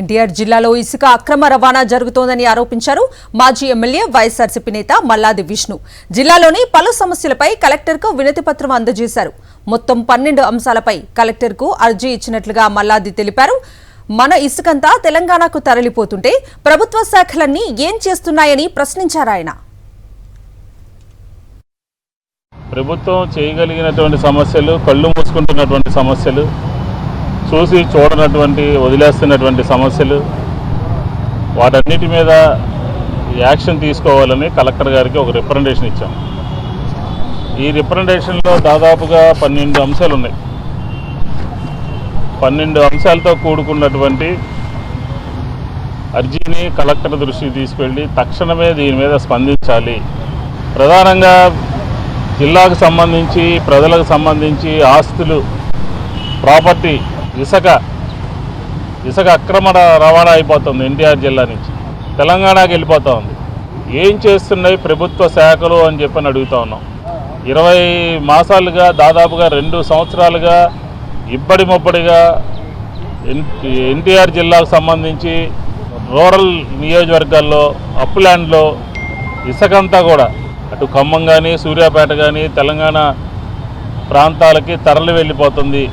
ఎన్టీఆర్ జిల్లాలో ఇసుక అక్రమ రవాణా జరుగుతోందని ఆరోపించారు మాజీ ఎమ్మెల్యే వైఎస్ఆర్సీపీ నేత మల్లాది విష్ణు. జిల్లాలోని పలు సమస్యలపై కలెక్టర్కు వినతి పత్రం అందజేశారు. మొత్తం 12 అంశాలపై కలెక్టర్కు అర్జీ ఇచ్చినట్లుగా మల్లాది తెలిపారు. మన ఇసుకంతా తెలంగాణకు తరలిపోతుంటే ప్రభుత్వ శాఖలన్నీ ఏం చేస్తున్నాయని ప్రశ్నించారు ఆయన. ప్రభుత్వం చేయగలిగినటువంటి సమస్యలు, కళ్ళు మూసుకుంటున్నటువంటి సమస్యలు, చూసి చూడనటువంటి వదిలేస్తున్నటువంటి సమస్యలు, వాటన్నిటి మీద యాక్షన్ తీసుకోవాలని కలెక్టర్ గారికి ఒక రిప్రజెంటేషన్ ఇచ్చాం. ఈ రిప్రజెంటేషన్లో దాదాపుగా 12 అంశాలు ఉన్నాయి. 12 అంశాలతో కూడుకున్నటువంటి అర్జీని కలెక్టర్ దృష్టికి తీసుకెళ్ళి తక్షణమే దీని మీద స్పందించాలి. ప్రధానంగా జిల్లాకు సంబంధించి, ప్రజలకు సంబంధించి ఆస్తులు, ప్రాపర్టీ, ఇసుక అక్రమ రవాణా అయిపోతుంది. ఎన్టీఆర్ జిల్లా నుంచి తెలంగాణకి వెళ్ళిపోతూ ఉంది. ఏం చేస్తున్నాయి ప్రభుత్వ శాఖలు అని చెప్పని అడుగుతూ ఉన్నాం. 20 మాసాలుగా, దాదాపుగా 2 సంవత్సరాలుగా ఇబ్బడి ముబ్బడిగా ఎన్టీఆర్ జిల్లాకు సంబంధించి రూరల్ నియోజకవర్గాల్లో, అప్లాండ్లో ఇసుకంతా కూడా అటు ఖమ్మం కానీ, సూర్యాపేట కానీ, తెలంగాణ ప్రాంతాలకి తరలి వెళ్ళిపోతుంది.